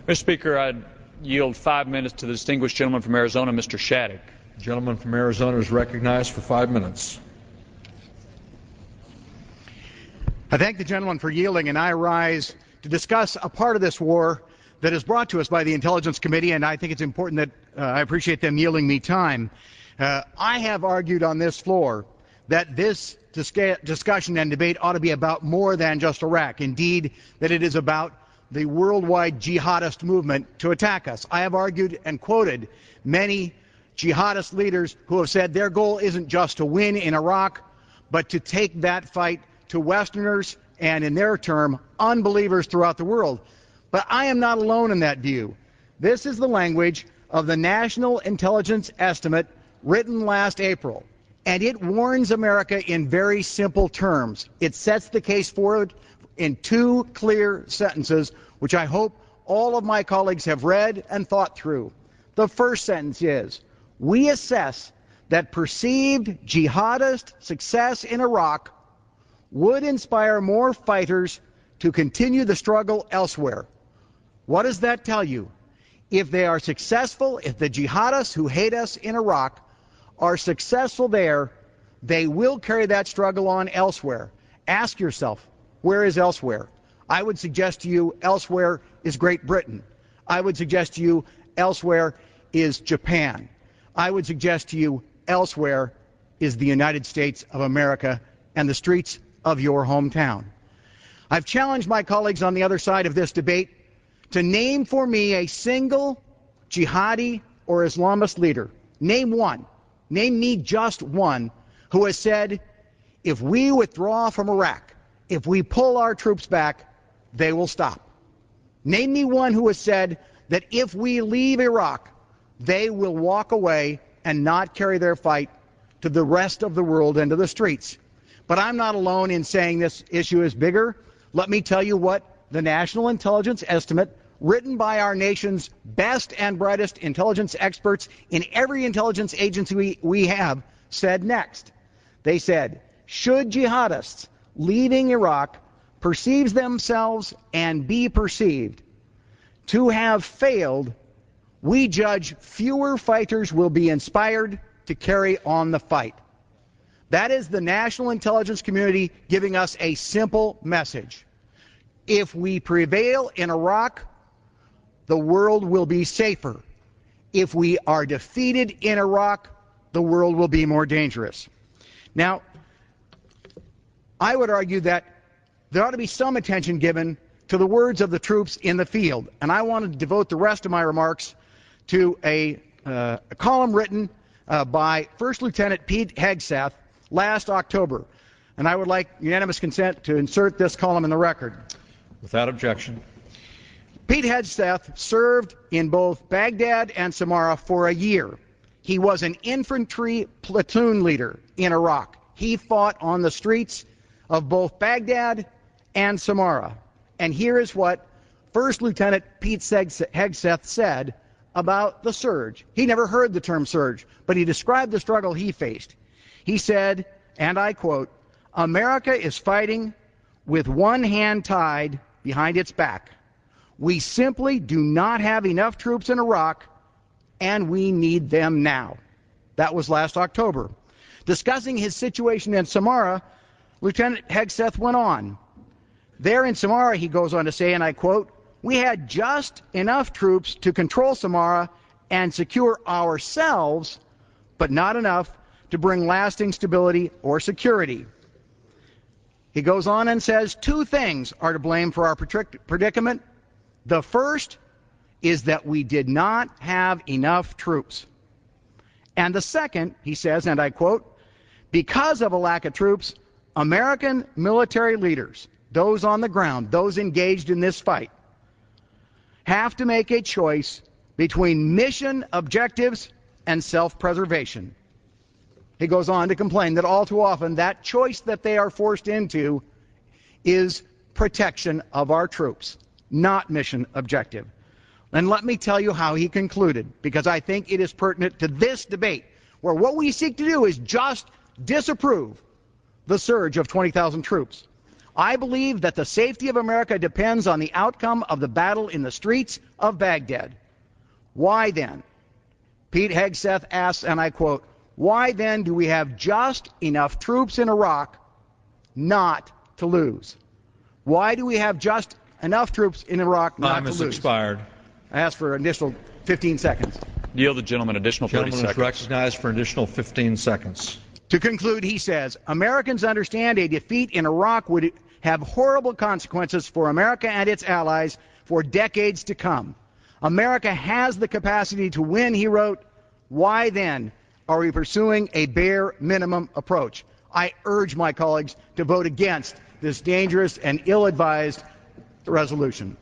Mr. Speaker, I yield 5 minutes to the distinguished gentleman from Arizona, Mr. Shadegg. The gentleman from Arizona is recognized for 5 minutes. I thank the gentleman for yielding, and I rise to discuss a part of this war that is brought to us by the Intelligence Committee, and I think it's important that I appreciate them yielding me time. I have argued on this floor that this discussion and debate ought to be about more than just Iraq. Indeed, that it is about the worldwide jihadist movement to attack us. I have argued and quoted many jihadist leaders who have said their goal isn't just to win in Iraq, but to take that fight to Westerners and, in their term, unbelievers throughout the world. But I am not alone in that view. This is the language of the National Intelligence Estimate written last April, and it warns America in very simple terms. It sets the case forward in 2 clear sentences, which I hope all of my colleagues have read and thought through. The first sentence is, we assess that perceived jihadist success in Iraq would inspire more fighters to continue the struggle elsewhere. What does that tell you? If they are successful, if the jihadists who hate us in Iraq are successful there, they will carry that struggle on elsewhere. Ask yourself, where is elsewhere? I would suggest to you elsewhere is Great Britain. I would suggest to you elsewhere is Japan. I would suggest to you elsewhere is the United States of America and the streets of your hometown. I've challenged my colleagues on the other side of this debate to name for me a single jihadi or Islamist leader. Name one. Name me just one who has said, if we withdraw from Iraq, if we pull our troops back, they will stop. Name me one who has said that if we leave Iraq, they will walk away and not carry their fight to the rest of the world and to the streets. But I'm not alone in saying this issue is bigger. Let me tell you what the National Intelligence Estimate, written by our nation's best and brightest intelligence experts in every intelligence agency we have, said next. They said, should jihadists leaving Iraq perceive themselves and be perceived to have failed, we judge fewer fighters will be inspired to carry on the fight. That is the national intelligence community giving us a simple message. If we prevail in Iraq, the world will be safer. If we are defeated in Iraq, the world will be more dangerous. Now, I would argue that there ought to be some attention given to the words of the troops in the field, and I want to devote the rest of my remarks to a column written by First Lieutenant Pete Hegseth last October, and I would like unanimous consent to insert this column in the record. Without objection. Pete Hegseth served in both Baghdad and Samarra for a year. He was an infantry platoon leader in Iraq. He fought on the streets of both Baghdad and Samarra. And here is what First Lieutenant Pete Hegseth said about the surge. He never heard the term surge, but he described the struggle he faced. He said, and I quote, "America is fighting with one hand tied behind its back. We simply do not have enough troops in Iraq, and we need them now." That was last October. Discussing his situation in Samarra, Lieutenant Hegseth went on. There in Samarra, he goes on to say, and I quote, "We had just enough troops to control Samarra and secure ourselves, but not enough to bring lasting stability or security." He goes on and says 2 things are to blame for our predicament. The first is that we did not have enough troops. And the second, he says, and I quote, "Because of a lack of troops, American military leaders, those on the ground, those engaged in this fight, have to make a choice between mission objectives and self-preservation." He goes on to complain that all too often that choice that they are forced into is protection of our troops, not mission objective. And let me tell you how he concluded, because I think it is pertinent to this debate, where what we seek to do is just disapprove the surge of 20,000 troops. I believe that the safety of America depends on the outcome of the battle in the streets of Baghdad. Why then? Pete Hegseth asks, and I quote, why then do we have just enough troops in Iraq not to lose? Why do we have just enough troops in Iraq not to lose? Time has expired. I ask for an additional 15 seconds. Yield the gentleman additional 30 Gentleman is seconds. recognized for an additional 15 seconds. To conclude, he says, Americans understand a defeat in Iraq would have horrible consequences for America and its allies for decades to come. America has the capacity to win, he wrote. Why then are we pursuing a bare minimum approach? I urge my colleagues to vote against this dangerous and ill-advised resolution.